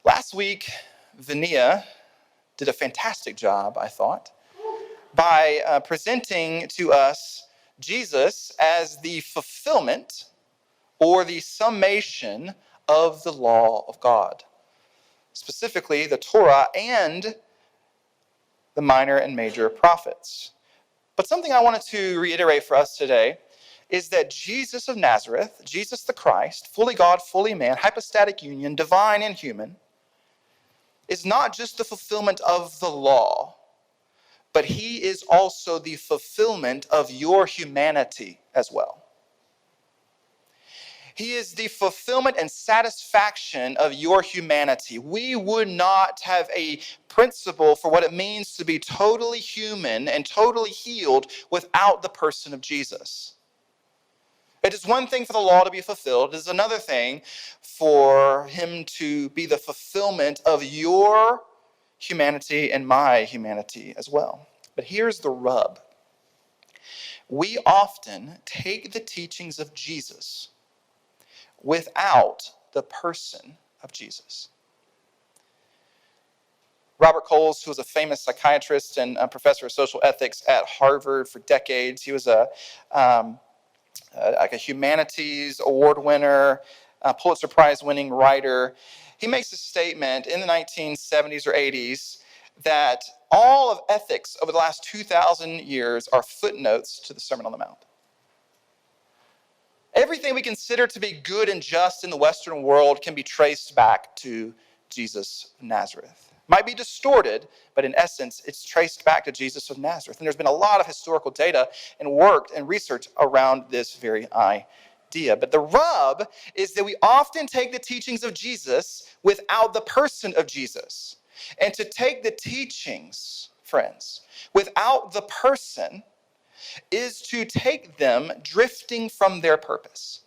Last week, Vania did a fantastic job, I thought, by presenting to us Jesus as the fulfillment or the summation of the law of God, specifically the Torah and the minor and major prophets. But something I wanted to reiterate for us today is that Jesus of Nazareth, Jesus the Christ, fully God, fully man, hypostatic union, divine and human, is not just the fulfillment of the law, but he is also the fulfillment of your humanity as well. He is the fulfillment and satisfaction of your humanity. We would not have a principle for what it means to be totally human and totally healed without the person of Jesus. It is one thing for the law to be fulfilled. It is another thing for him to be the fulfillment of your humanity and my humanity as well. But here's the rub. We often take the teachings of Jesus without the person of Jesus. Robert Coles, who was a famous psychiatrist and a professor of social ethics at Harvard for decades, he was like a humanities award winner, Pulitzer Prize winning writer. He makes a statement in the 1970s or 80s that all of ethics over the last 2,000 years are footnotes to the Sermon on the Mount. Everything we consider to be good and just in the Western world can be traced back to Jesus of Nazareth. Might be distorted, but in essence, it's traced back to Jesus of Nazareth. And there's been a lot of historical data and work and research around this very idea. But the rub is that we often take the teachings of Jesus without the person of Jesus. And to take the teachings, friends, without the person is to take them drifting from their purpose,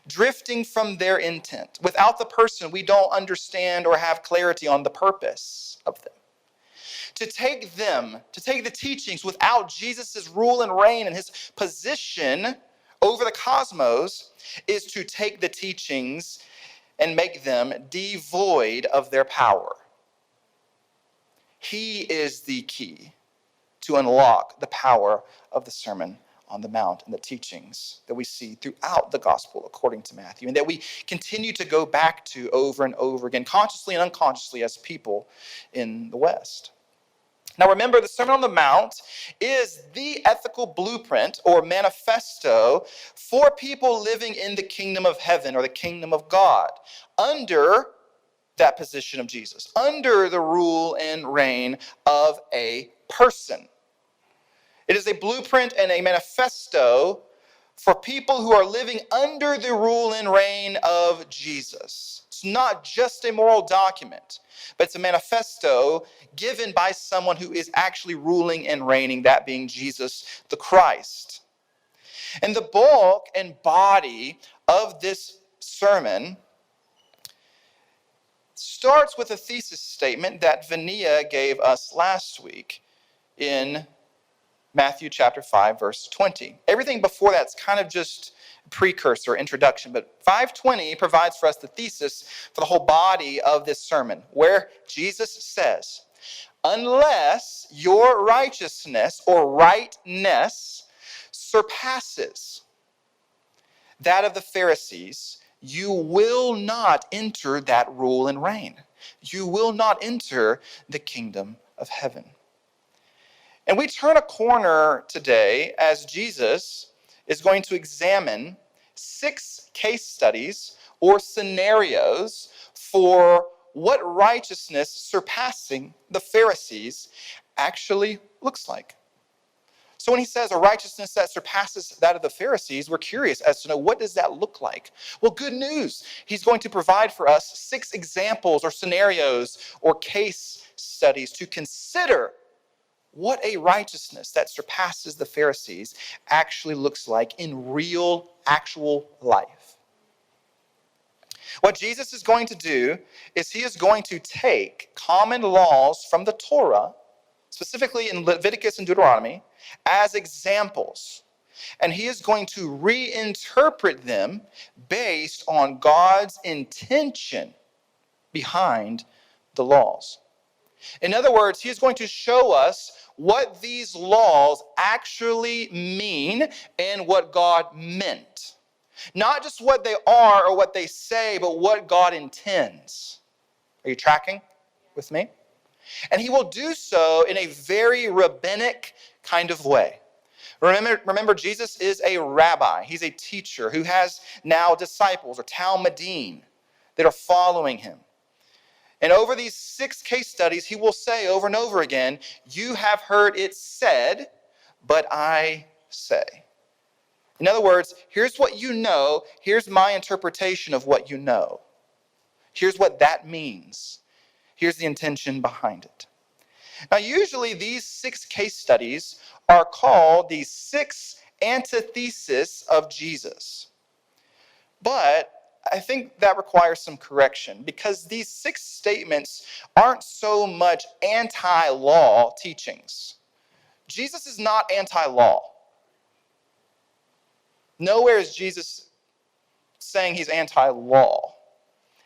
drifting from their intent. Without the person, we don't understand or have clarity on the purpose of them. To take the teachings without Jesus' rule and reign and his position over the cosmos is to take the teachings and make them devoid of their power. He is the key to unlock the power of the Sermon on the Mount and the teachings that we see throughout the gospel according to Matthew, and that we continue to go back to over and over again, consciously and unconsciously as people in the West. Now remember, the Sermon on the Mount is the ethical blueprint or manifesto for people living in the kingdom of heaven or the kingdom of God under that position of Jesus, under the rule and reign of a person. It is a blueprint and a manifesto for people who are living under the rule and reign of Jesus. It's not just a moral document, but it's a manifesto given by someone who is actually ruling and reigning, that being Jesus the Christ. And the bulk and body of this sermon starts with a thesis statement that Vania gave us last week in Matthew chapter 5, verse 20. Everything before that's kind of just precursor, introduction, but 5:20 provides for us the thesis for the whole body of this sermon, where Jesus says, unless your righteousness or rightness surpasses that of the Pharisees, you will not enter that rule and reign. You will not enter the kingdom of heaven. And we turn a corner today as Jesus is going to examine 6 case studies or scenarios for what righteousness surpassing the Pharisees actually looks like. So when he says a righteousness that surpasses that of the Pharisees, we're curious as to know, what does that look like? Well, good news. He's going to provide for us 6 examples or scenarios or case studies to consider what a righteousness that surpasses the Pharisees actually looks like in real, actual life. What Jesus is going to do is he is going to take common laws from the Torah, specifically in Leviticus and Deuteronomy, as examples. And he is going to reinterpret them based on God's intention behind the laws. In other words, he is going to show us what these laws actually mean and what God meant. Not just what they are or what they say, but what God intends. Are you tracking with me? And he will do so in a very rabbinic kind of way. Remember, Jesus is a rabbi. He's a teacher who has now disciples or talmidim that are following him. And over these 6 case studies, he will say over and over again, you have heard it said, but I say. In other words, here's what you know. Here's my interpretation of what you know. Here's what that means. Here's the intention behind it. Now, usually these 6 case studies are called the 6 antitheses of Jesus. But I think that requires some correction because these 6 statements aren't so much anti-law teachings. Jesus is not anti-law. Nowhere is Jesus saying he's anti-law.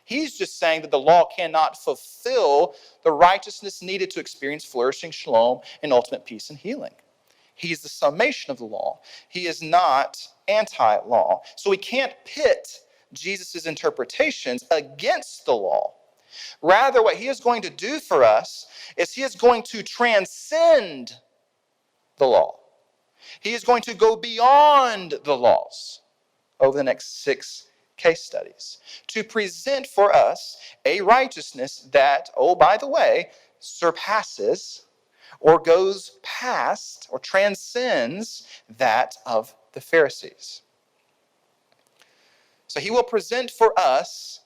He's just saying that the law cannot fulfill the righteousness needed to experience flourishing, shalom, and ultimate peace and healing. He is the summation of the law. He is not anti-law. So we can't pit Jesus' interpretations against the law. Rather, what he is going to do for us is he is going to transcend the law. He is going to go beyond the laws over the next 6 case studies to present for us a righteousness that, oh, by the way, surpasses or goes past or transcends that of the Pharisees. So he will present for us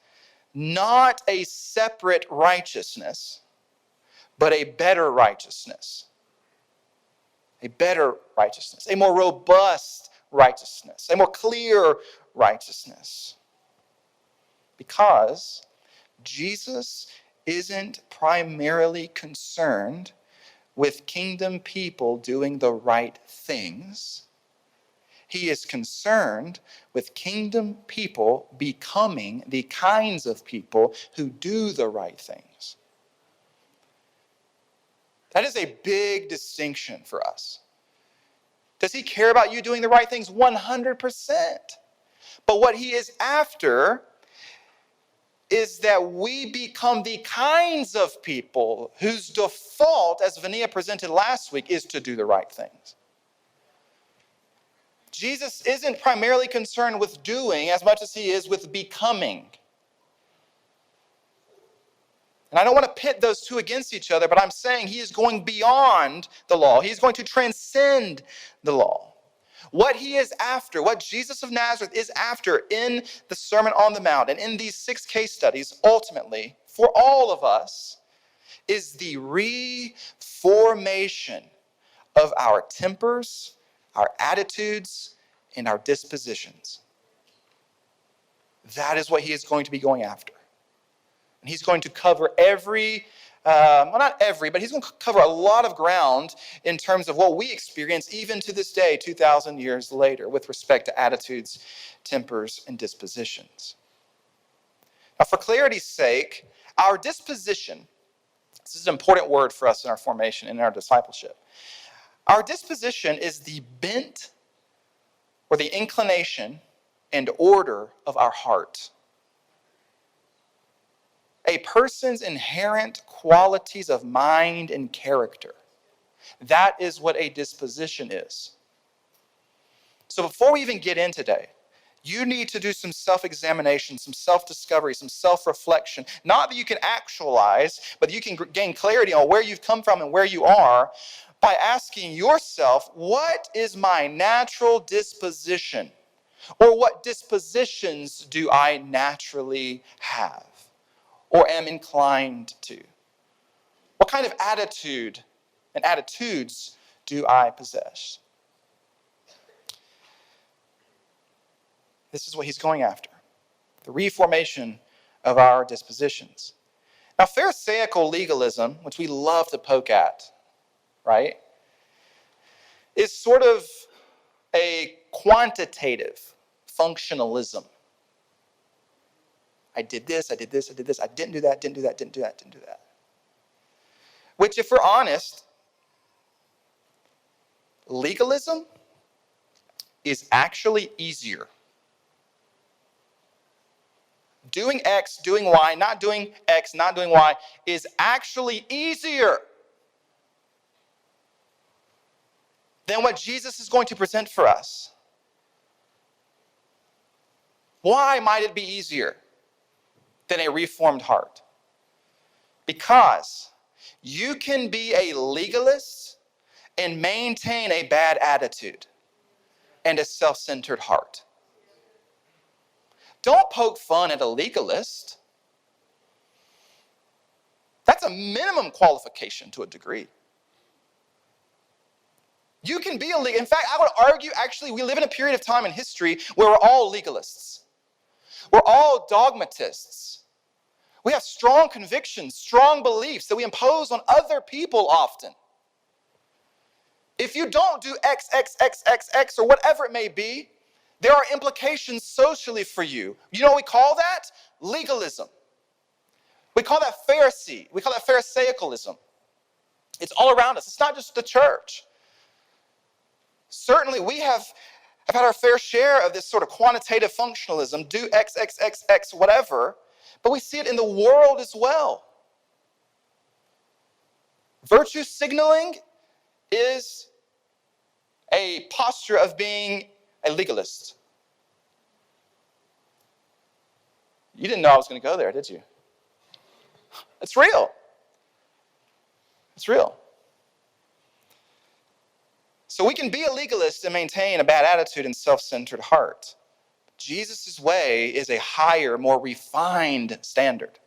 not a separate righteousness, but a better righteousness. A better righteousness, a more robust righteousness, a more clear righteousness. Because Jesus isn't primarily concerned with kingdom people doing the right things. He is concerned with kingdom people becoming the kinds of people who do the right things. That is a big distinction for us. Does he care about you doing the right things? 100%. But what he is after is that we become the kinds of people whose default, as Vania presented last week, is to do the right things. Jesus isn't primarily concerned with doing as much as he is with becoming. And I don't want to pit those two against each other, but I'm saying he is going beyond the law. He's going to transcend the law. What he is after, what Jesus of Nazareth is after in the Sermon on the Mount and in these 6 case studies, ultimately, for all of us, is the reformation of our tempers, our attitudes, and our dispositions. That is what he is going to be going after. And he's going to cover not every, but he's going to cover a lot of ground in terms of what we experience even to this day, 2,000 years later, with respect to attitudes, tempers, and dispositions. Now, for clarity's sake, our disposition, this is an important word for us in our formation and in our discipleship. Our disposition is the bent or the inclination and order of our heart. A person's inherent qualities of mind and character. That is what a disposition is. So before we even get in today, you need to do some self-examination, some self-discovery, some self-reflection. Not that you can actualize, but you can gain clarity on where you've come from and where you are by asking yourself, what is my natural disposition? Or what dispositions do I naturally have? Or am inclined to? What kind of attitude and attitudes do I possess? This is what he's going after. The reformation of our dispositions. Now, Pharisaical legalism, which we love to poke at, right, is sort of a quantitative functionalism. I did this, I did this, I did this. I didn't do that, didn't do that, didn't do that, didn't do that. Which, if we're honest, legalism is actually easier. Doing X, doing Y, not doing X, not doing Y is actually easier than what Jesus is going to present for us. Why might it be easier than a reformed heart? Because you can be a legalist and maintain a bad attitude and a self-centered heart. Don't poke fun at a legalist. That's a minimum qualification to a degree. You can be a legalist. In fact, I would argue, actually, we live in a period of time in history where we're all legalists. We're all dogmatists. We have strong convictions, strong beliefs that we impose on other people often. If you don't do X, X, X, X, X, or whatever it may be, there are implications socially for you. You know what we call that? Legalism. We call that Pharisee. We call that Pharisaicalism. It's all around us. It's not just the church. Certainly, we have had our fair share of this sort of quantitative functionalism, do X, X, X, X, whatever, but we see it in the world as well. Virtue signaling is a posture of being a legalist. You didn't know I was going to go there, did you? It's real. It's real. So we can be a legalist and maintain a bad attitude and self-centered heart. Jesus' way is a higher, more refined standard.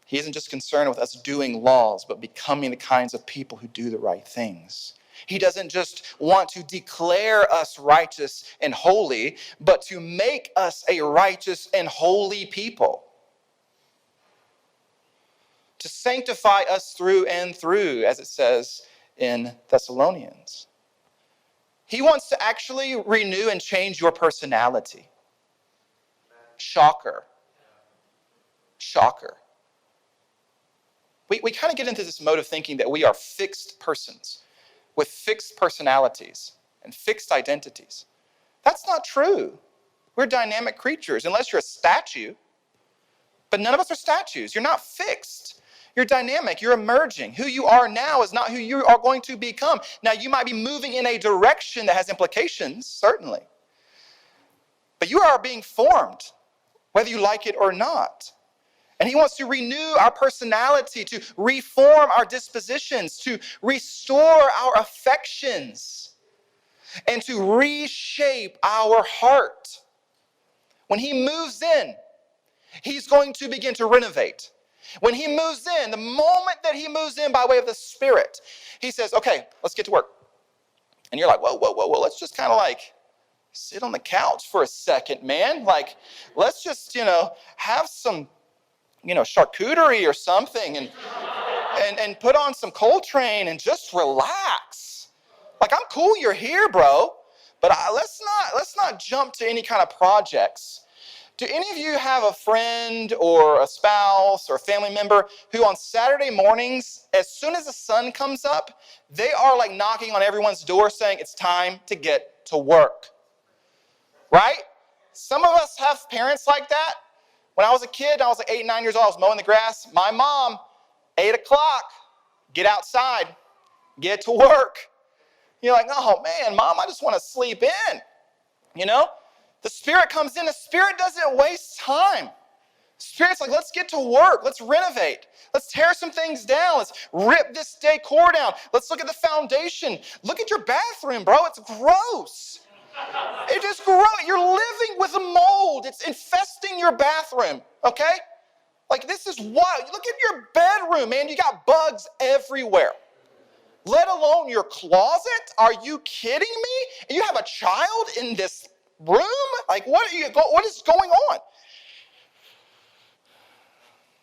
He isn't just concerned with us doing laws, but becoming the kinds of people who do the right things. He doesn't just want to declare us righteous and holy, but to make us a righteous and holy people. To sanctify us through and through, as it says in Thessalonians. He wants to actually renew and change your personality. Shocker. Shocker. We kind of get into this mode of thinking that we are fixed persons with fixed personalities and fixed identities. That's not true. We're dynamic creatures, unless you're a statue. But none of us are statues. You're not fixed. You're dynamic. You're emerging. Who you are now is not who you are going to become. Now, you might be moving in a direction that has implications, certainly. But you are being formed, whether you like it or not. And he wants to renew our personality, to reform our dispositions, to restore our affections, and to reshape our heart. When he moves in, he's going to begin to renovate. When he moves in, the moment that he moves in by way of the Spirit, he says, okay, let's get to work. And you're like, whoa, let's just kind of like sit on the couch for a second, man. Like, let's just, have some, charcuterie or something and put on some Coltrane and just relax. Like, I'm cool you're here, bro, but let's not jump to any kind of projects. Do any of you have a friend or a spouse or a family member who on Saturday mornings, as soon as the sun comes up, they are like knocking on everyone's door saying it's time to get to work? Right? Some of us have parents like that. When I was a kid, I was like 8, 9 years old, I was mowing the grass. My mom, 8 o'clock, get outside, get to work. You're like, oh man, Mom, I just want to sleep in. The Spirit comes in. The Spirit doesn't waste time. The Spirit's like, let's get to work. Let's renovate. Let's tear some things down. Let's rip this decor down. Let's look at the foundation. Look at your bathroom, bro. It's gross. It just grows. You're living with a mold. It's infesting your bathroom, okay? Like, this is wild. Look at your bedroom, man. You got bugs everywhere. Let alone your closet. Are you kidding me? And you have a child in this room? Like, what is going on?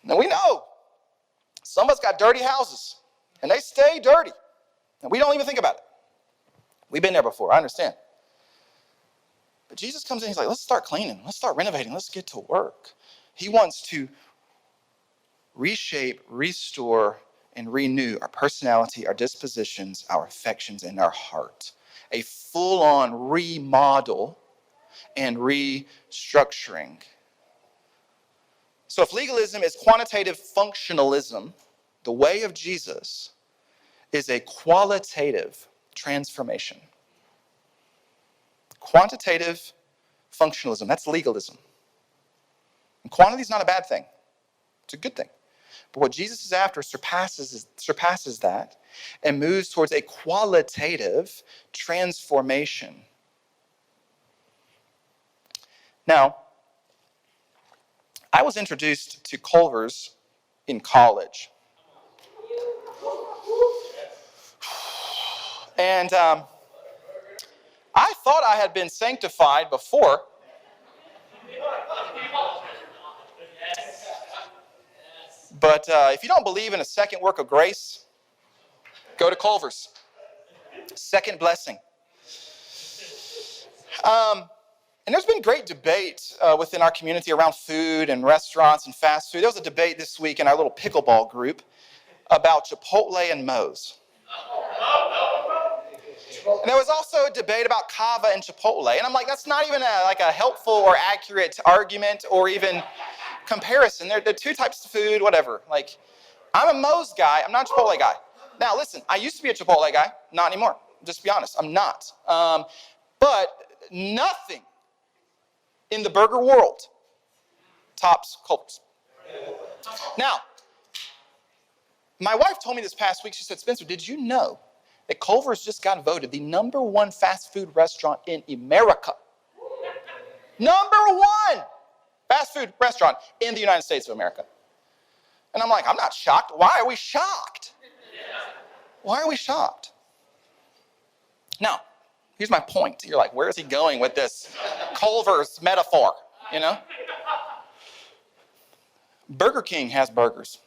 Now, we know some of us got dirty houses, and they stay dirty, and we don't even think about it. We've been there before, I understand. But Jesus comes in, he's like, let's start cleaning. Let's start renovating. Let's get to work. He wants to reshape, restore, and renew our personality, our dispositions, our affections, and our heart. A full-on remodel and restructuring. So if legalism is quantitative functionalism, the way of Jesus is a qualitative transformation. Quantitative functionalism, that's legalism. And quantity is not a bad thing. It's a good thing. But what Jesus is after surpasses that and moves towards a qualitative transformation. Now, I was introduced to Culver's in college. And I thought I had been sanctified before. But if you don't believe in a second work of grace, go to Culver's. Second blessing. And there's been great debate within our community around food and restaurants and fast food. There was a debate this week in our little pickleball group about Chipotle and Moe's. And there was also a debate about Cava and Chipotle. And I'm like, that's not even a helpful or accurate argument or even comparison. They're two types of food, whatever. Like, I'm a Moe's guy. I'm not a Chipotle guy. Now, listen, I used to be a Chipotle guy. Not anymore. Just to be honest, I'm not. But nothing in the burger world tops Culver's. Now, my wife told me this past week, she said, Spencer, did you know that Culver's just got voted the #1 fast food restaurant in America? #1 fast food restaurant in the United States of America. And I'm like, I'm not shocked. Why are we shocked? Why are we shocked? Now, here's my point. You're like, where is he going with this Culver's metaphor? You know? Burger King has burgers.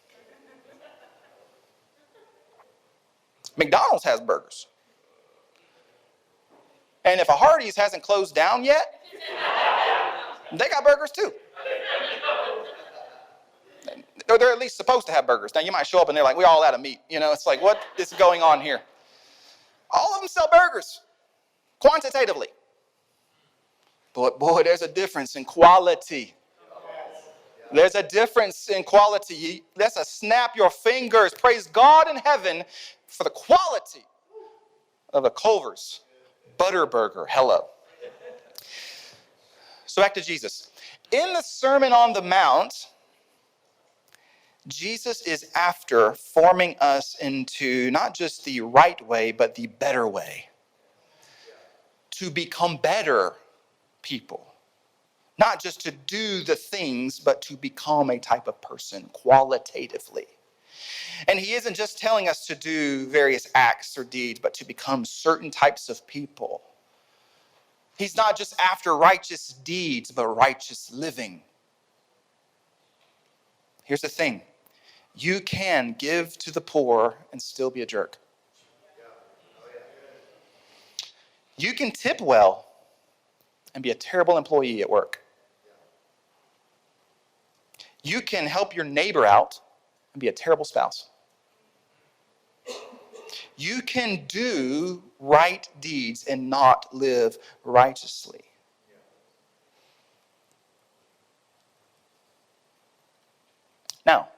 McDonald's has burgers. And if a Hardee's hasn't closed down yet, they got burgers too. They're at least supposed to have burgers. Now, you might show up and they're like, we're all out of meat. You know, it's like, what is going on here? All of them sell burgers, quantitatively. But boy, there's a difference in quality. There's a difference in quality. That's a snap your fingers. Praise God in heaven for the quality of a Culver's butter burger. Hello. So back to Jesus. In the Sermon on the Mount, Jesus is after forming us into not just the right way, but the better way. To become better people. Not just to do the things, but to become a type of person qualitatively. And he isn't just telling us to do various acts or deeds, but to become certain types of people. He's not just after righteous deeds, but righteous living. Here's the thing. You can give to the poor and still be a jerk. You can tip well and be a terrible employee at work. You can help your neighbor out and be a terrible spouse. You can do right deeds and not live righteously. Now,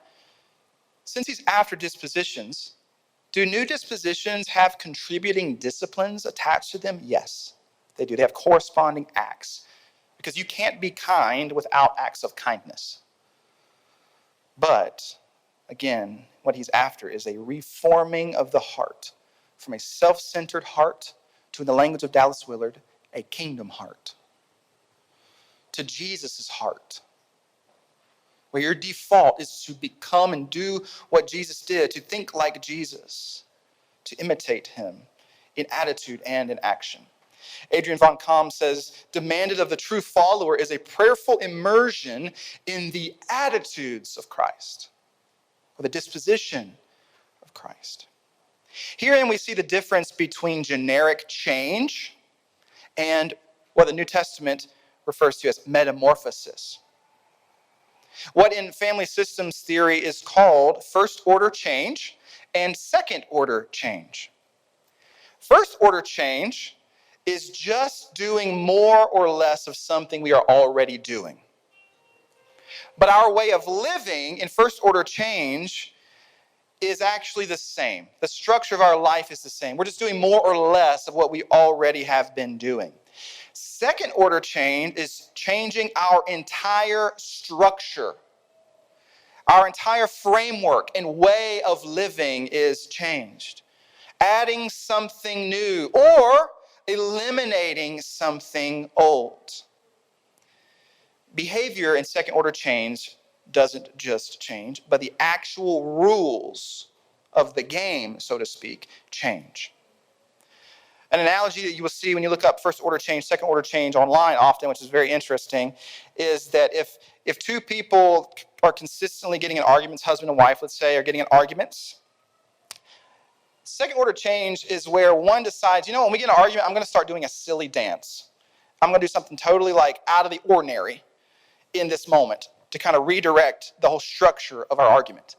since he's after dispositions, do new dispositions have contributing disciplines attached to them? Yes, they do. They have corresponding acts. Because you can't be kind without acts of kindness. But, again, what he's after is a reforming of the heart. From a self-centered heart to, in the language of Dallas Willard, a kingdom heart. To Jesus' heart. Where your default is to become and do what Jesus did, to think like Jesus, to imitate him in attitude and in action. Adrian von Kamm says, demanded of the true follower is a prayerful immersion in the attitudes of Christ, or the disposition of Christ. Herein we see the difference between generic change and what the New Testament refers to as metamorphosis. What in family systems theory is called first order change and second order change. First order change is just doing more or less of something we are already doing. But our way of living in first order change is actually the same. The structure of our life is the same. We're just doing more or less of what we already have been doing. Second order change is changing our entire structure. Our entire framework and way of living is changed. Adding something new or eliminating something old. Behavior in second order change doesn't just change, but the actual rules of the game, so to speak, change. An analogy that you will see when you look up first order change, second order change online often, which is very interesting, is that if two people are consistently getting in arguments, husband and wife, let's say, are getting in arguments, second order change is where one decides, when we get in an argument, I'm going to start doing a silly dance. I'm going to do something totally out of the ordinary in this moment to kind of redirect the whole structure of our argument.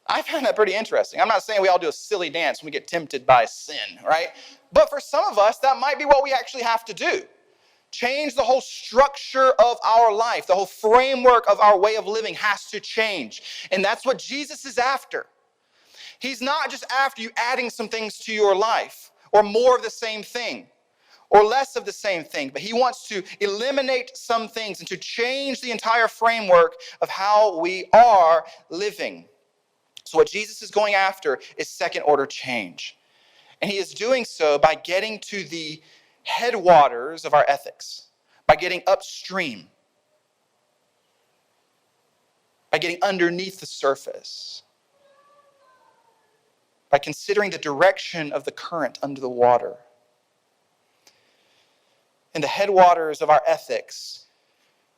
I find that pretty interesting. I'm not saying we all do a silly dance when we get tempted by sin, right? But for some of us, that might be what we actually have to do. Change the whole structure of our life. The whole framework of our way of living has to change. And that's what Jesus is after. He's not just after you adding some things to your life or more of the same thing or less of the same thing, but he wants to eliminate some things and to change the entire framework of how we are living. So what Jesus is going after is second order change. And he is doing so by getting to the headwaters of our ethics, by getting upstream, by getting underneath the surface, by considering the direction of the current under the water. And the headwaters of our ethics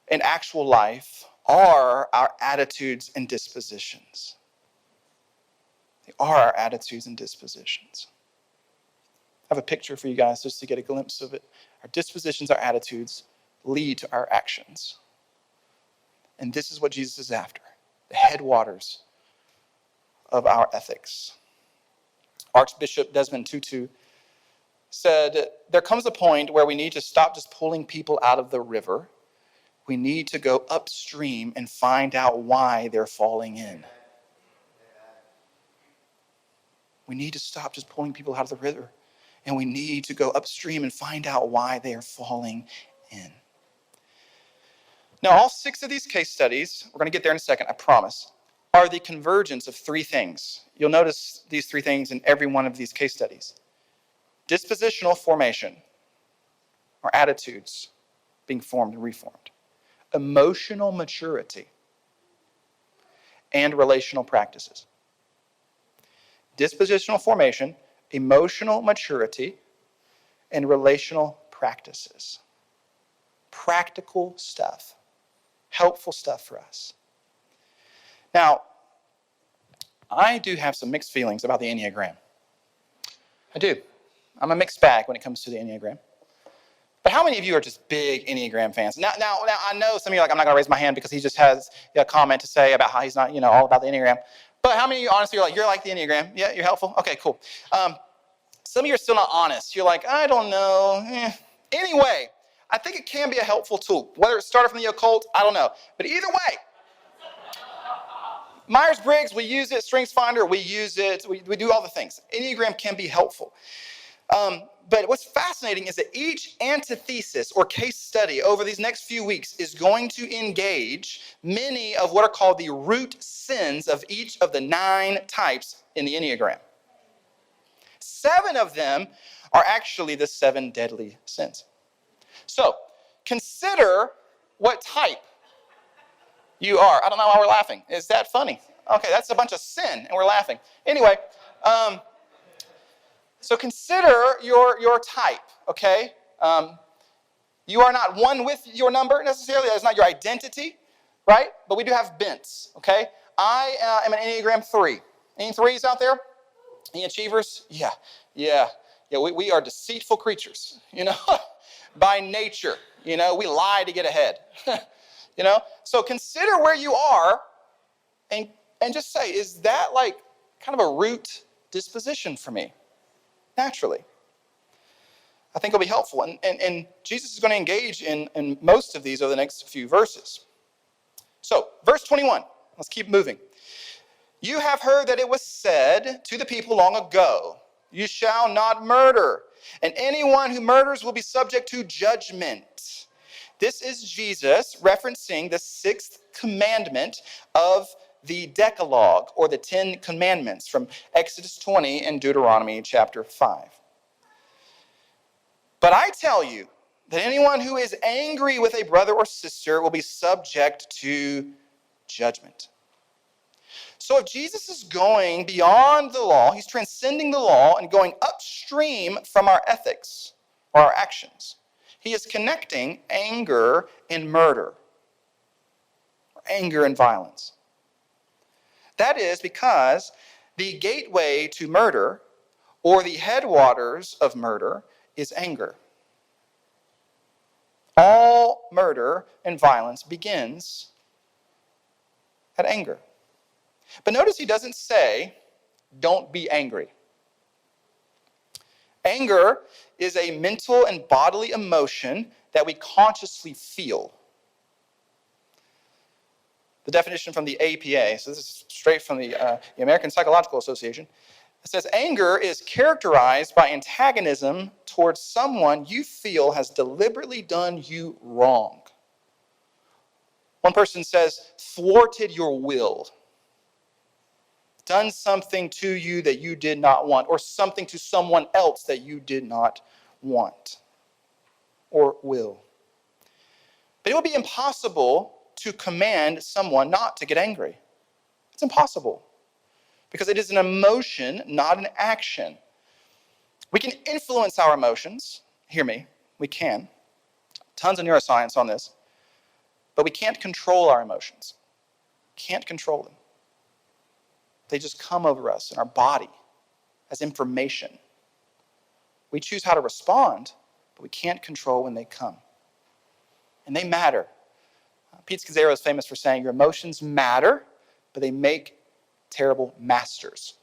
in actual life are our attitudes and dispositions. They are our attitudes and dispositions. I have a picture for you guys just to get a glimpse of it. Our dispositions, our attitudes lead to our actions. And this is what Jesus is after, the headwaters of our ethics. Archbishop Desmond Tutu said, there comes a point where we need to stop just pulling people out of the river. We need to go upstream and find out why they're falling in. We need to stop just pulling people out of the river. And we need to go upstream and find out why they are falling in. Now, all 6 of these case studies, we're going to get there in a second, I promise, are the convergence of 3 things. You'll notice these 3 things in every one of these case studies. Dispositional formation, or attitudes being formed and reformed. Emotional maturity, and relational practices. Dispositional formation, emotional maturity, and relational practices. Practical stuff. Helpful stuff for us. Now, I do have some mixed feelings about the Enneagram. I do. I'm a mixed bag when it comes to the Enneagram. But how many of you are just big Enneagram fans? Now I know some of you are like, I'm not going to raise my hand because he just has a comment to say about how he's not, all about the Enneagram. But how many of you honestly are like, you're like the Enneagram? Yeah, you're helpful? Okay, cool. Some of you are still not honest. You're like, I don't know. Anyway, I think it can be a helpful tool. Whether it started from the occult, I don't know. But either way, Myers-Briggs, we use it. StrengthsFinder, we use it. We do all the things. Enneagram can be helpful. But what's fascinating is that each antithesis or case study over these next few weeks is going to engage many of what are called the root sins of each of the 9 types in the Enneagram. 7 of them are actually the 7 deadly sins. So, consider what type you are. I don't know why we're laughing. Is that funny? Okay, that's a bunch of sin, and we're laughing. Anyway, so consider your type, okay? You are not one with your number necessarily. That's not your identity, right? But we do have bents, okay? I am an Enneagram 3. Any 3s out there? Any achievers? Yeah. We are deceitful creatures, by nature. We lie to get ahead. So consider where you are and just say, is that like kind of a root disposition for me? Naturally. I think it'll be helpful. And Jesus is going to engage in most of these over the next few verses. So, verse 21. Let's keep moving. You have heard that it was said to the people long ago, you shall not murder, and anyone who murders will be subject to judgment. This is Jesus referencing the sixth commandment of the Decalogue, or the 10 Commandments from Exodus 20 and Deuteronomy chapter 5. But I tell you that anyone who is angry with a brother or sister will be subject to judgment. So if Jesus is going beyond the law, he's transcending the law and going upstream from our ethics or our actions. He is connecting anger and murder, or anger and violence. That is because the gateway to murder, or the headwaters of murder, is anger. All murder and violence begins at anger. But notice he doesn't say, don't be angry. Anger is a mental and bodily emotion that we consciously feel. The definition from the APA, so this is straight from the American Psychological Association, it says anger is characterized by antagonism towards someone you feel has deliberately done you wrong. One person says, thwarted your will. Done something to you that you did not want, or something to someone else that you did not want or will. But it would be impossible to command someone not to get angry. It's impossible because it is an emotion, not an action. We can influence our emotions. Hear me, we can. Tons of neuroscience on this. But we can't control our emotions. Can't control them. They just come over us in our body as information. We choose how to respond, but we can't control when they come. And they matter. Pete Scazzaro is famous for saying, your emotions matter, but they make terrible masters.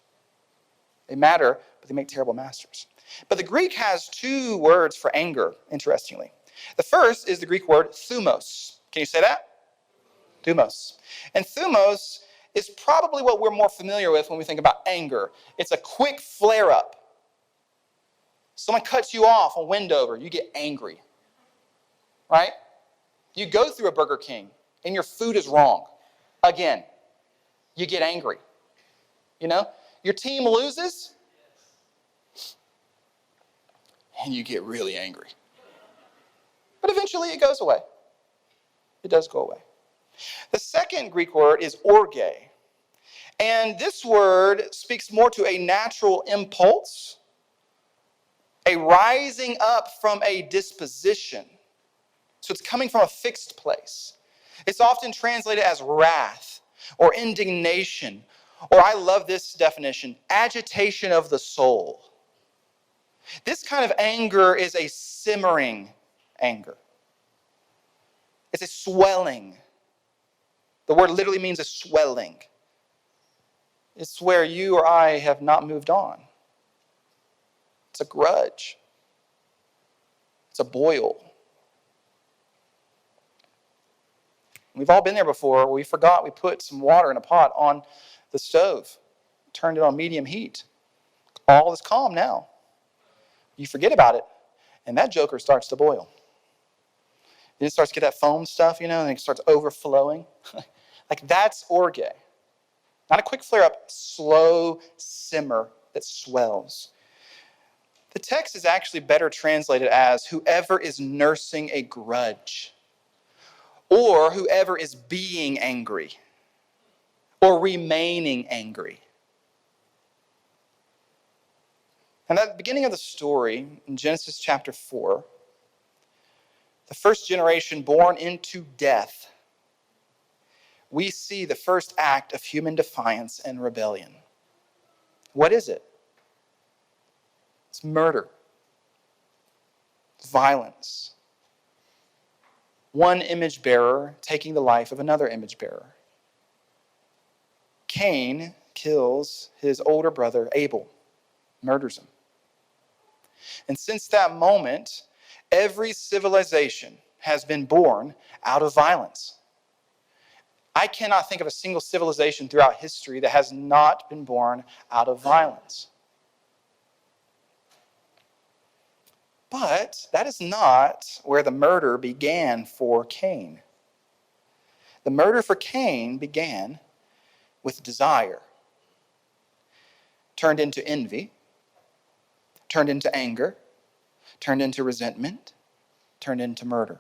They matter, but they make terrible masters. But the Greek has two words for anger, interestingly. The first is the Greek word thumos. Can you say that? Thumos. And thumos is probably what we're more familiar with when we think about anger. It's a quick flare-up. Someone cuts you off on Wendover, you get angry. Right? You go through a Burger King and your food is wrong. Again, you get angry. Your team loses and you get really angry. But eventually it goes away. It does go away. The second Greek word is orge. And this word speaks more to a natural impulse, a rising up from a disposition. So it's coming from a fixed place. It's often translated as wrath or indignation, or I love this definition, agitation of the soul. This kind of anger is a simmering anger. It's a swelling. The word literally means a swelling. It's where you or I have not moved on. It's a grudge. It's a boil. We've all been there before. We forgot we put some water in a pot on the stove, turned it on medium heat. All is calm now. You forget about it, and that joker starts to boil. Then it starts to get that foam stuff, and it starts overflowing. Like that's orge. Not a quick flare-up, slow simmer that swells. The text is actually better translated as whoever is nursing a grudge, or whoever is being angry, or remaining angry. And at the beginning of the story, in Genesis chapter 4, the first generation born into death, we see the first act of human defiance and rebellion. What is it? It's murder. It's violence. one image bearer taking the life of another image bearer. Cain kills his older brother Abel, murders him. And since that moment, every civilization has been born out of violence. I cannot think of a single civilization throughout history that has not been born out of violence. But that is not where the murder began for Cain. The murder for Cain began with desire, turned into envy, turned into anger, turned into resentment, turned into murder.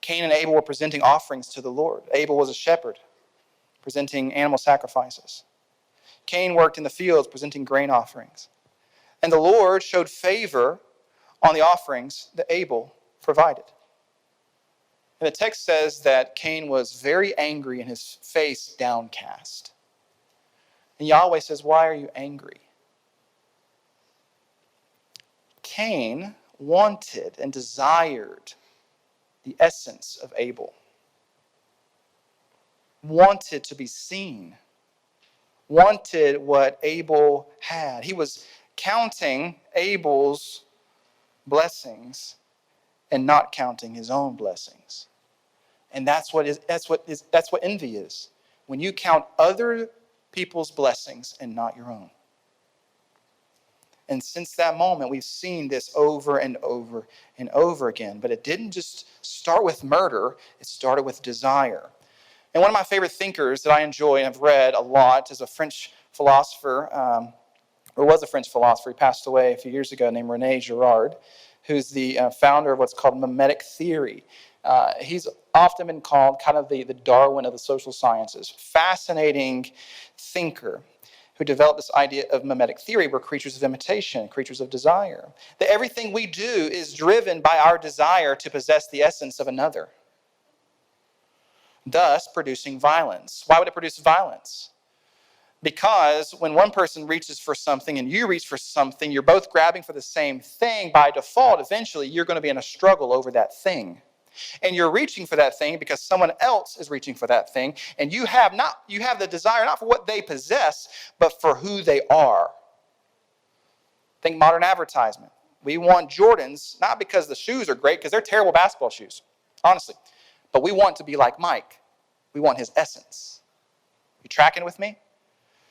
Cain and Abel were presenting offerings to the Lord. Abel was a shepherd, presenting animal sacrifices. Cain worked in the fields, presenting grain offerings. And the Lord showed favor on the offerings that Abel provided. And the text says that Cain was very angry and his face downcast. And Yahweh says, "Why are you angry?" Cain wanted and desired the essence of Abel. Wanted to be seen. Wanted what Abel had. He was counting Abel's blessings and not counting his own blessings. And that's what envy is. When you count other people's blessings and not your own. And since that moment, we've seen this over and over and over again. But it didn't just start with murder, it started with desire. And one of my favorite thinkers that I enjoy and have read a lot is a French philosopher, or was a French philosopher. He passed away a few years ago, named René Girard, who's the founder of what's called mimetic theory. He's often been called kind of the Darwin of the social sciences. Fascinating thinker who developed this idea of mimetic theory. We're creatures of imitation, creatures of desire. That everything we do is driven by our desire to possess the essence of another, thus producing violence. Why would it produce violence? Because when one person reaches for something and you reach for something, you're both grabbing for the same thing. By default, eventually, you're going to be in a struggle over that thing. And you're reaching for that thing because someone else is reaching for that thing. And you have the desire not for what they possess, but for who they are. Think modern advertisement. We want Jordans, not because the shoes are great, because they're terrible basketball shoes, honestly. But we want to be like Mike. We want his essence. You tracking with me?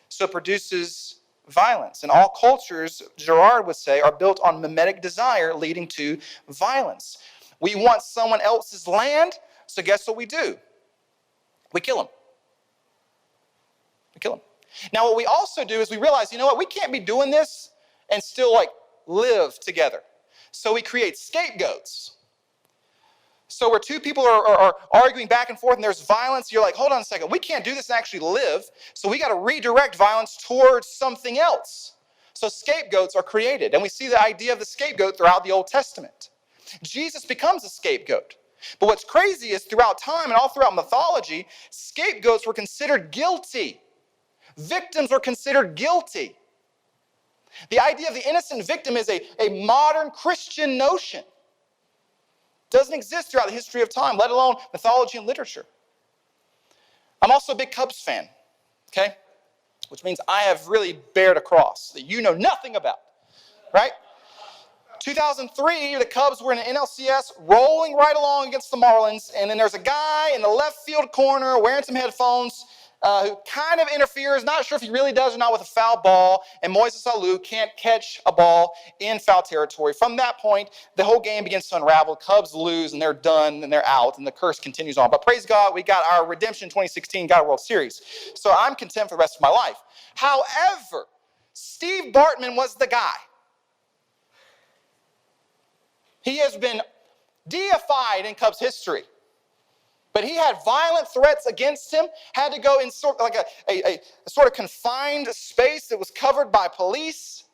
So it produces violence. And all cultures, Girard would say, are built on mimetic desire leading to violence. We want someone else's land, so guess what we do? We kill them. We kill them. Now, what we also do is we realize, you know what, we can't be doing this and still live together. So we create scapegoats. So where two people are arguing back and forth and there's violence, you're like, hold on a second, we can't do this and actually live, so we got to redirect violence towards something else. So scapegoats are created, and we see the idea of the scapegoat throughout the Old Testament. Jesus becomes a scapegoat. But what's crazy is throughout time and all throughout mythology, scapegoats were considered guilty. Victims were considered guilty. The idea of the innocent victim is a modern Christian notion. Doesn't exist throughout the history of time, let alone mythology and literature. I'm also a big Cubs fan, okay? Which means I have really bared a cross that you know nothing about, right? 2003, the Cubs were in an NLCS rolling right along against the Marlins, and then there's a guy in the left field corner wearing some headphones who kind of interferes, not sure if he really does or not, with a foul ball, and Moises Alou can't catch a ball in foul territory. From that point, the whole game begins to unravel. Cubs lose, and they're done, and they're out, and the curse continues on. But praise God, we got our redemption 2016, got a World Series. So I'm content for the rest of my life. However, Steve Bartman was the guy. He has been deified in Cubs history. But he had violent threats against him, had to go in sort of like a sort of confined space that was covered by police,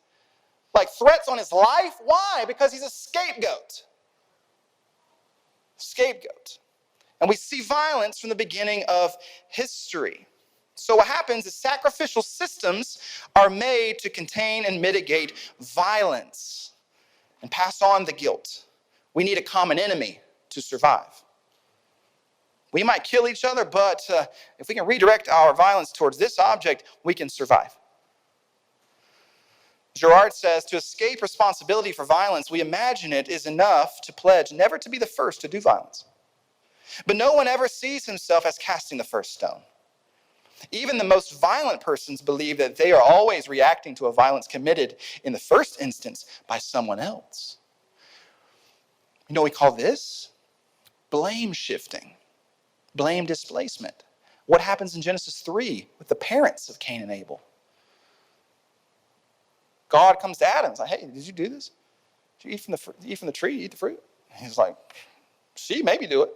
like threats on his life. Why? Because he's a scapegoat. Scapegoat. And we see violence from the beginning of history. So what happens is sacrificial systems are made to contain and mitigate violence. and pass on the guilt. We need a common enemy to survive. We might kill each other, but if we can redirect our violence towards this object, we can survive. Girard says, to escape responsibility for violence, we imagine it is enough to pledge never to be the first to do violence. But no one ever sees himself as casting the first stone. Even the most violent persons believe that they are always reacting to a violence committed in the first instance by someone else. You know what we call this? Blame shifting, blame displacement. What happens in Genesis 3 with the parents of Cain and Abel? God comes to Adam and is like, hey, did you do this? Did you eat from the tree, eat the fruit? And he's like, she made me do it.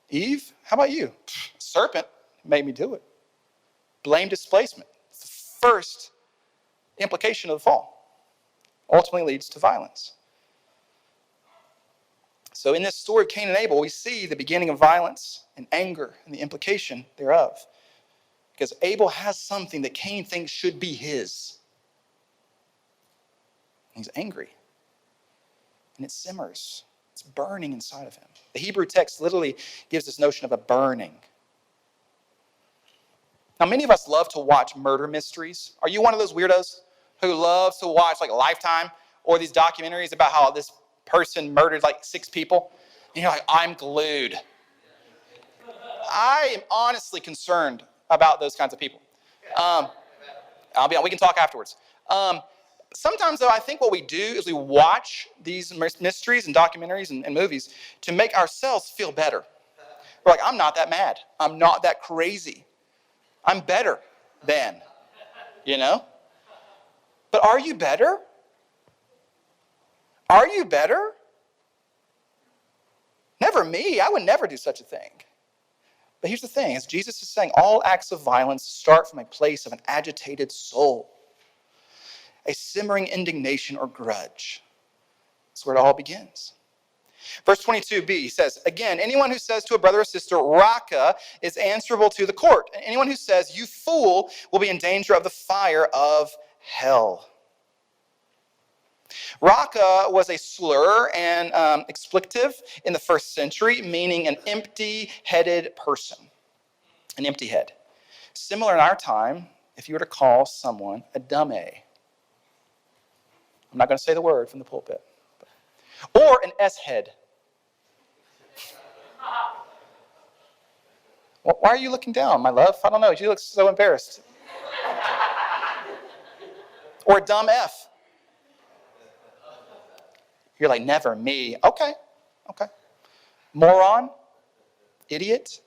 Eve, how about you? Serpent made me do it. Blame displacement. It's the first implication of the fall. Ultimately leads to violence. So in this story of Cain and Abel, we see the beginning of violence and anger and the implication thereof. Because Abel has something that Cain thinks should be his. He's angry. And it simmers. It's burning inside of him. The Hebrew text literally gives this notion of a burning. Now, many of us love to watch murder mysteries. Are you one of those weirdos who loves to watch like Lifetime or these documentaries about how this person murdered like 6 people? And you're like, I'm glued. I am honestly concerned about those kinds of people. We can talk afterwards. Sometimes, though, I think what we do is we watch these mysteries and documentaries and movies to make ourselves feel better. We're like, I'm not that mad. I'm not that crazy. I'm better than, you know? But are you better? Are you better? Never me. I would never do such a thing. But here's the thing, as Jesus is saying, all acts of violence start from a place of an agitated soul. A simmering indignation or grudge. That's where it all begins. Verse 22b says, again, anyone who says to a brother or sister, Raka, is answerable to the court. And anyone who says, you fool, will be in danger of the fire of hell. Raka was a slur and expletive in the first century, meaning an empty-headed person. An empty head. Similar in our time, if you were to call someone a dumb A. I'm not going to say the word from the pulpit. Or an S-head. Well, why are you looking down, my love? I don't know. You look so embarrassed. Or a dumb F. You're like, never me. Okay. Moron. Idiot.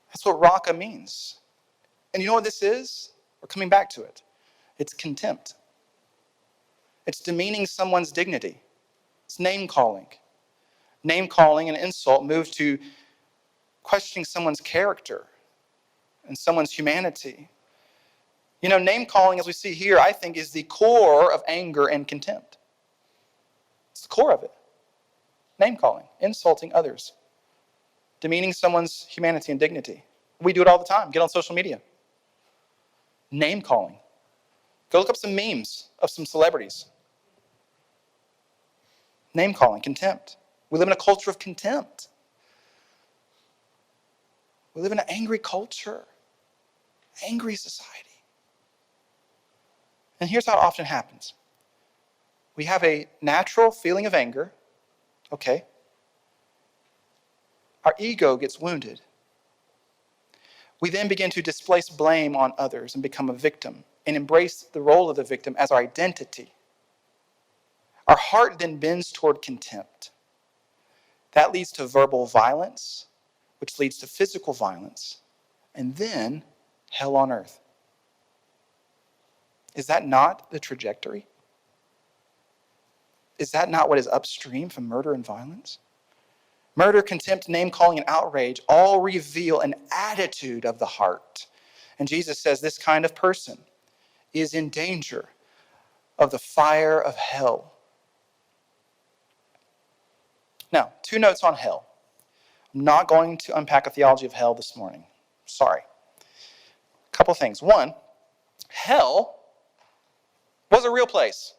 That's what Raka means. And you know what this is? We're coming back to it. It's contempt. It's demeaning someone's dignity. It's name-calling. Name-calling and insult move to questioning someone's character and someone's humanity. You know, name-calling, as we see here, I think, is the core of anger and contempt. It's the core of it. Name-calling, insulting others, demeaning someone's humanity and dignity. We do it all the time. Get on social media. Name-calling. Go look up some memes of some celebrities. Name-calling, contempt. We live in a culture of contempt. We live in an angry culture, angry society. And here's how it often happens. We have a natural feeling of anger, okay? Our ego gets wounded. We then begin to displace blame on others and become a victim and embrace the role of the victim as our identity. Our heart then bends toward contempt. That leads to verbal violence, which leads to physical violence, and then hell on earth. Is that not the trajectory? Is that not what is upstream from murder and violence? Murder, contempt, name-calling, and outrage all reveal an attitude of the heart. And Jesus says this kind of person is in danger of the fire of hell. Now, 2 notes on hell. I'm not going to unpack a theology of hell this morning. Sorry. A couple things. 1, hell was a real place.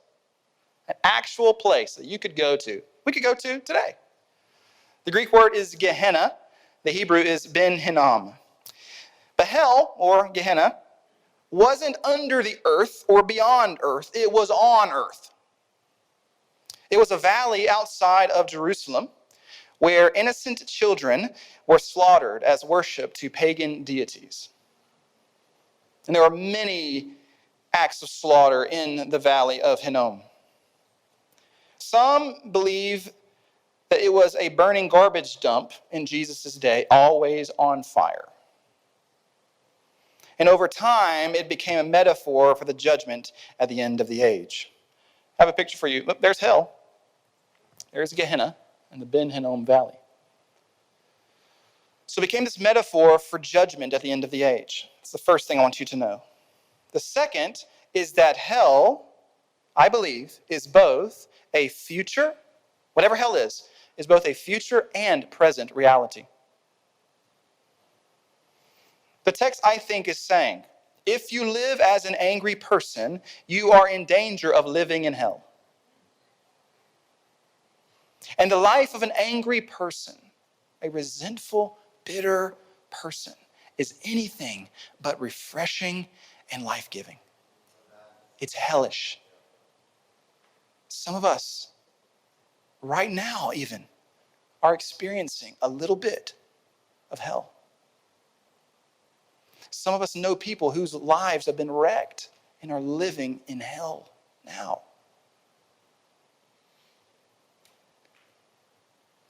An actual place that you could go to. We could go to today. The Greek word is Gehenna. The Hebrew is Ben Hinnom. But hell, or Gehenna, wasn't under the earth or beyond earth. It was on earth. It was a valley outside of Jerusalem where innocent children were slaughtered as worship to pagan deities. And there are many acts of slaughter in the valley of Hinnom. Some believe that it was a burning garbage dump in Jesus' day, always on fire. And over time, it became a metaphor for the judgment at the end of the age. I have a picture for you. Look, there's hell. There's Gehenna in the Ben Hinnom Valley. So it became this metaphor for judgment at the end of the age. It's the first thing I want you to know. The second is that hell, I believe, is both a future, whatever hell is both a future and present reality. The text, I think, is saying, if you live as an angry person, you are in danger of living in hell. And the life of an angry person, a resentful, bitter person, is anything but refreshing and life-giving. It's hellish. Some of us, right now even, are experiencing a little bit of hell. Some of us know people whose lives have been wrecked and are living in hell now.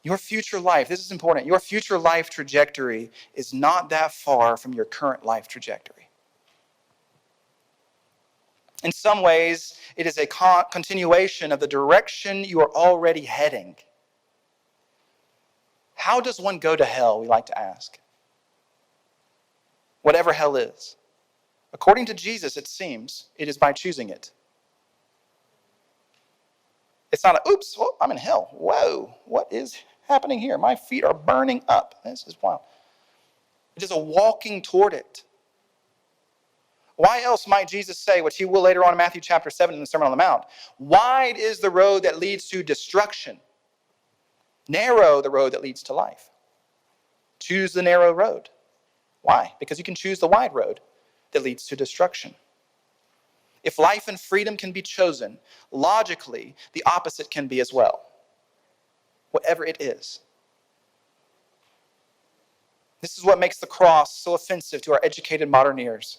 Your future life, this is important, your future life trajectory is not that far from your current life trajectory. In some ways, it is a continuation of the direction you are already heading. How does one go to hell, we like to ask? Whatever hell is. According to Jesus, it seems, it is by choosing it. It's not oops, I'm in hell. Whoa, what is happening here? My feet are burning up. This is wild. It is a walking toward it. Why else might Jesus say, which he will later on in Matthew chapter 7 in the Sermon on the Mount, wide is the road that leads to destruction. Narrow the road that leads to life. Choose the narrow road. Why? Because you can choose the wide road that leads to destruction. If life and freedom can be chosen, logically, the opposite can be as well. Whatever it is. This is what makes the cross so offensive to our educated modern ears.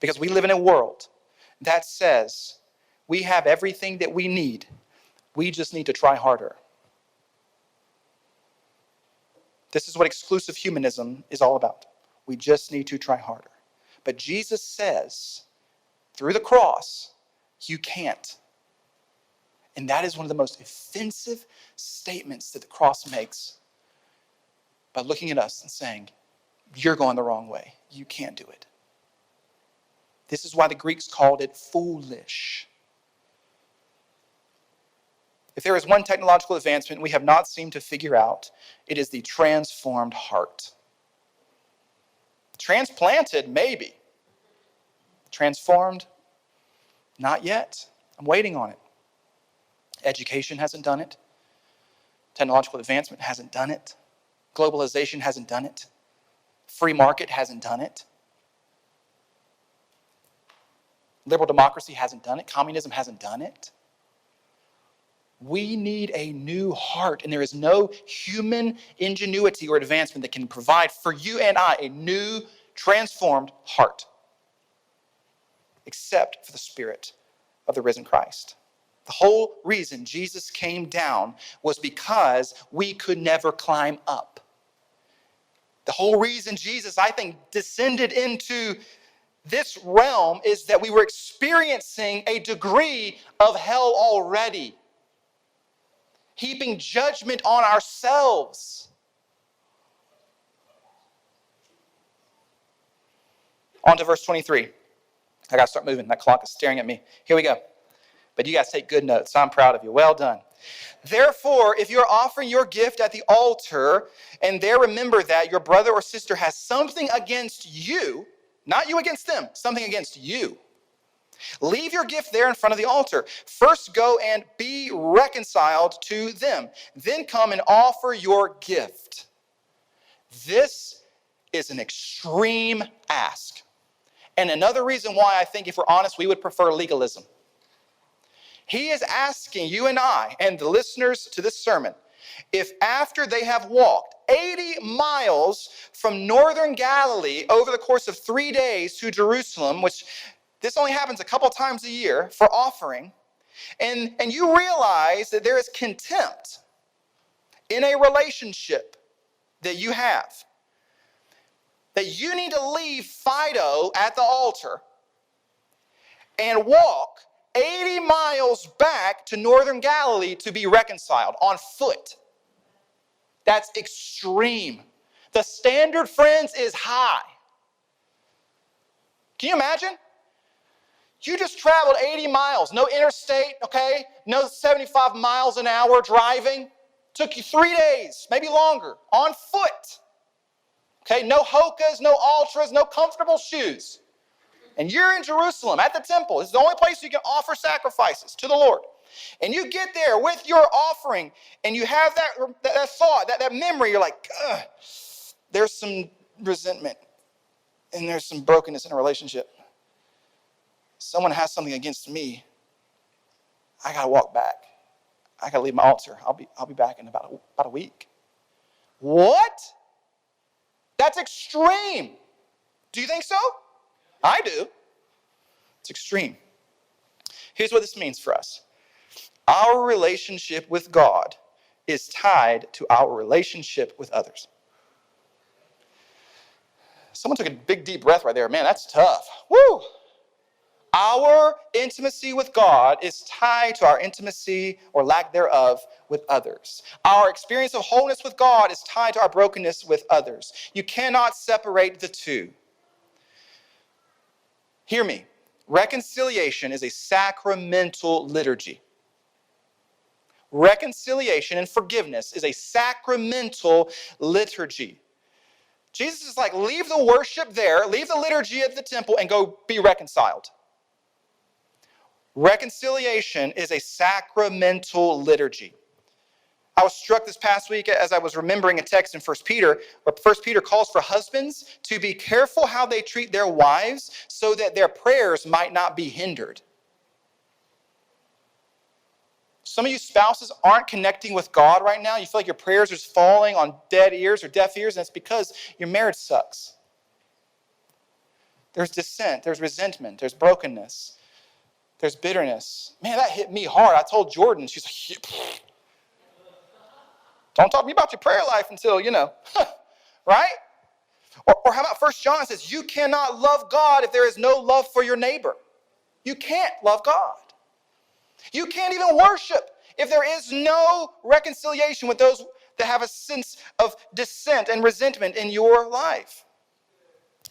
Because we live in a world that says we have everything that we need. We just need to try harder. This is what exclusive humanism is all about. We just need to try harder. But Jesus says, through the cross, you can't. And that is one of the most offensive statements that the cross makes by looking at us and saying, you're going the wrong way. You can't do it. This is why the Greeks called it foolish. If there is one technological advancement we have not seemed to figure out, it is the transformed heart. Transplanted, maybe. Transformed, not yet. I'm waiting on it. Education hasn't done it. Technological advancement hasn't done it. Globalization hasn't done it. Free market hasn't done it. Liberal democracy hasn't done it. Communism hasn't done it. We need a new heart, and there is no human ingenuity or advancement that can provide for you and I a new, transformed heart, except for the Spirit of the risen Christ. The whole reason Jesus came down was because we could never climb up. The whole reason Jesus, I think, descended into this realm is that we were experiencing a degree of hell already, heaping judgment on ourselves. On to verse 23. I got to start moving. That clock is staring at me. Here we go. But you guys take good notes. I'm proud of you. Well done. Therefore, if you're offering your gift at the altar, and there remember that your brother or sister has something against you, not you against them, something against you, Leave your gift there in front of the altar. First go and be reconciled to them. Then come and offer your gift. This is an extreme ask. And another reason why I think, if we're honest, we would prefer legalism. He is asking you and I and the listeners to this sermon, if after they have walked 80 miles from northern Galilee over the course of 3 days to Jerusalem, which this only happens a couple times a year for offering, and you realize that there is contempt in a relationship that you have, that you need to leave Fido at the altar and walk 80 miles back to northern Galilee to be reconciled on foot. That's extreme. The standard, friends, is high. Can you imagine? You just traveled 80 miles, no interstate, okay? No 75 miles an hour driving. Took you 3 days, maybe longer, on foot. Okay, no hokas, no ultras, no comfortable shoes. And you're in Jerusalem at the temple. It's the only place you can offer sacrifices to the Lord. And you get there with your offering, and you have that thought, that memory. You're like, there's some resentment, and there's some brokenness in a relationship. Someone has something against me. I got to walk back. I got to leave my altar. I'll be back in about a week. What? That's extreme. Do you think so? I do. It's extreme. Here's what this means for us. Our relationship with God is tied to our relationship with others. Someone took a big, deep breath right there. Man, that's tough. Woo! Our intimacy with God is tied to our intimacy, or lack thereof, with others. Our experience of wholeness with God is tied to our brokenness with others. You cannot separate the two. Hear me. Reconciliation is a sacramental liturgy. Reconciliation and forgiveness is a sacramental liturgy. Jesus is like, leave the worship there, leave the liturgy at the temple, and go be reconciled. Reconciliation is a sacramental liturgy. I was struck this past week as I was remembering a text in 1 Peter, where 1 Peter calls for husbands to be careful how they treat their wives so that their prayers might not be hindered. Some of you spouses aren't connecting with God right now. You feel like your prayers are just falling on dead ears or deaf ears, and it's because your marriage sucks. There's dissent, there's resentment, there's brokenness, there's bitterness. Man, that hit me hard. I told Jordan, she's like, don't talk to me about your prayer life until, right? Or how about 1 John says, you cannot love God if there is no love for your neighbor. You can't love God. You can't even worship if there is no reconciliation with those that have a sense of dissent and resentment in your life.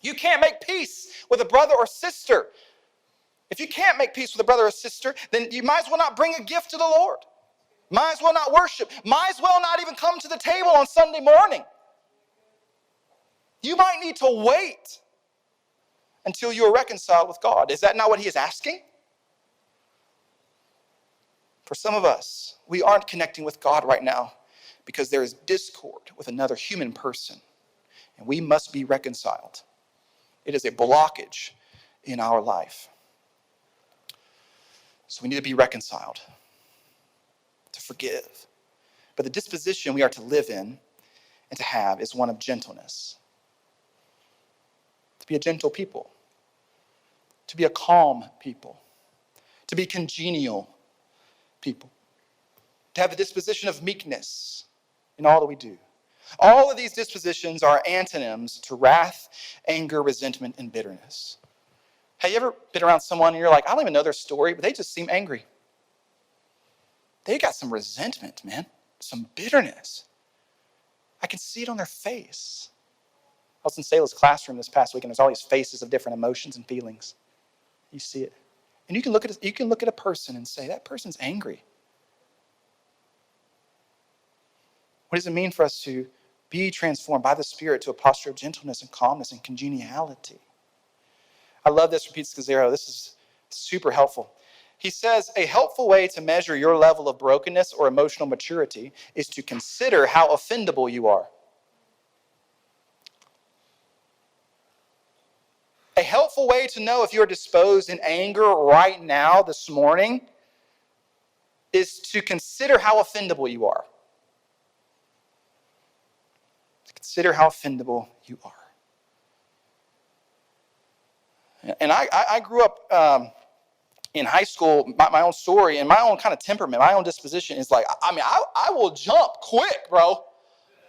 You can't make peace with a brother or sister. If you can't make peace with a brother or sister, then you might as well not bring a gift to the Lord. Might as well not worship. Might as well not even come to the table on Sunday morning. You might need to wait until you are reconciled with God. Is that not what he is asking? For some of us, we aren't connecting with God right now because there is discord with another human person, and we must be reconciled. It is a blockage in our life. So we need to be reconciled, to forgive. But the disposition we are to live in and to have is one of gentleness. To be a gentle people, to be a calm people, to be congenial people, to have the disposition of meekness in all that we do. All of these dispositions are antonyms to wrath, anger, resentment, and bitterness. Have you ever been around someone and you're like, I don't even know their story, but they just seem angry. They got some resentment, man, some bitterness. I can see it on their face. I was in Selah's classroom this past week, and there's all these faces of different emotions and feelings. You see it. And you can look at a person and say, that person's angry. What does it mean for us to be transformed by the Spirit to a posture of gentleness and calmness and congeniality? I love this from Pete Scazzaro. This is Super helpful. He says, a helpful way to measure your level of brokenness or emotional maturity is to consider how offendable you are. A helpful way to know if you're disposed in anger right now, this morning, is to consider how offendable you are. Consider how offendable you are. And I grew up in high school, my own story, and my own kind of temperament, my own disposition is like, I will jump quick, bro.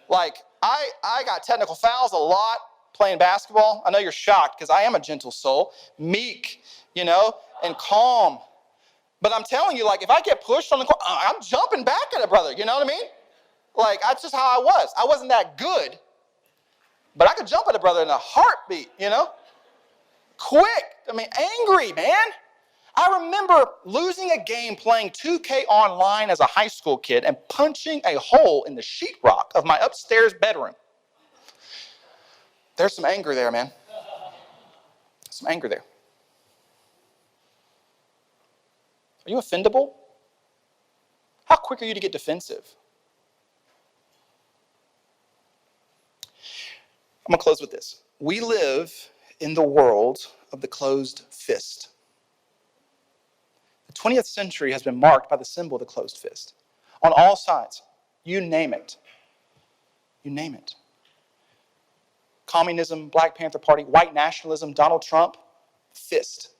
Like, I got technical fouls a lot playing basketball. I know you're shocked because I am a gentle soul, meek, and calm. But I'm telling you, like, if I get pushed on the court, I'm jumping back at a brother, you know what I mean? Like, that's just how I was. I wasn't that good, but I could jump at a brother in a heartbeat, Quick. Angry, man. I remember losing a game playing 2K online as a high school kid and punching a hole in the sheetrock of my upstairs bedroom. There's some anger there, man. Some anger there. Are you offendable? How quick are you to get defensive? I'm going to close with this. We live in the world of the closed fist. The 20th century has been marked by the symbol of the closed fist. On all sides. You name it. You name it. Communism, Black Panther Party, white nationalism, Donald Trump, fist.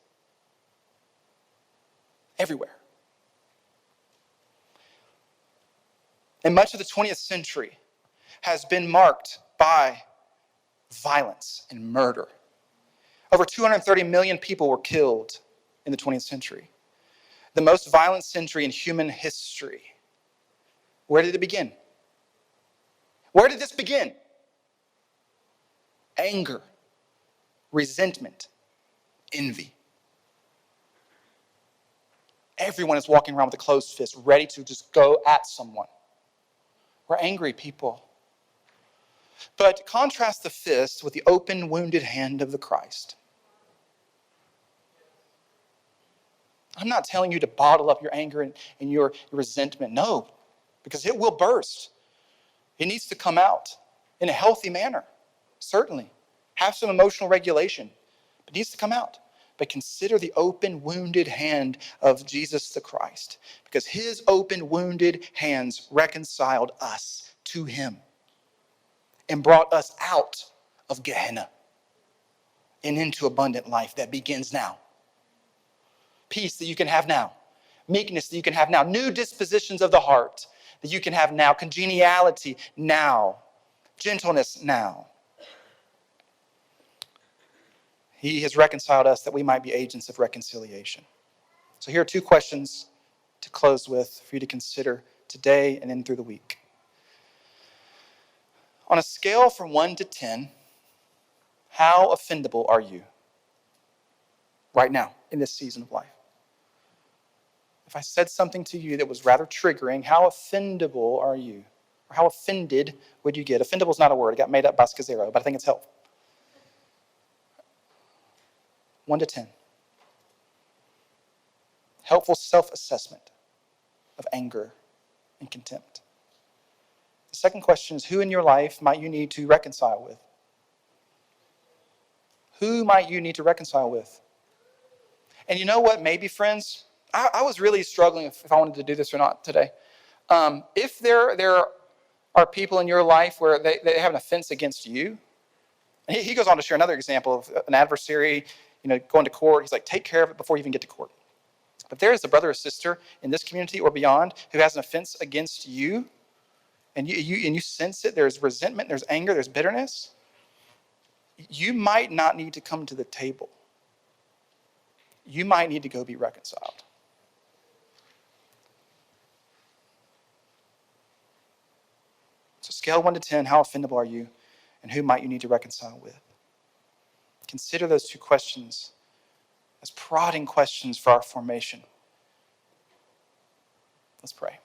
Everywhere. And much of the 20th century has been marked by violence and murder. Over 230 million people were killed in the 20th century. The most violent century in human history. Where did it begin? Where did this begin? Anger, resentment, envy. Everyone is walking around with a closed fist, ready to just go at someone. We're angry people. But contrast the fist with the open, wounded hand of the Christ. I'm not telling you to bottle up your anger and your resentment. No, because it will burst. It needs to come out in a healthy manner, certainly. Have some emotional regulation, but it needs to come out. But consider the open, wounded hand of Jesus the Christ, because his open, wounded hands reconciled us to him and brought us out of Gehenna and into abundant life that begins now. Peace that you can have now. Meekness that you can have now. New dispositions of the heart that you can have now. Congeniality now. Gentleness now. He has reconciled us that we might be agents of reconciliation. So here are two questions to close with for you to consider today and then through the week. On a scale from 1 to 10, how offendable are you right now in this season of life? If I said something to you that was rather triggering, how offendable are you? Or how offended would you get? Offendable is not a word. It got made up by Scazzero, but I think it's helpful. 1 to 10. Helpful self-assessment of anger and contempt. The second question is, who in your life might you need to reconcile with? Who might you need to reconcile with? And you know what, maybe, friends, I was really struggling if I wanted to do this or not today. If there are people in your life where they have an offense against you, and he goes on to share another example of an adversary, going to court. He's like, take care of it before you even get to court. But there is a brother or sister in this community or beyond who has an offense against you, and you sense it. There's resentment, there's anger, there's bitterness. You might not need to come to the table. You might need to go be reconciled. So scale 1 to 10, how offendable are you? And who might you need to reconcile with? Consider those two questions as prodding questions for our formation. Let's pray.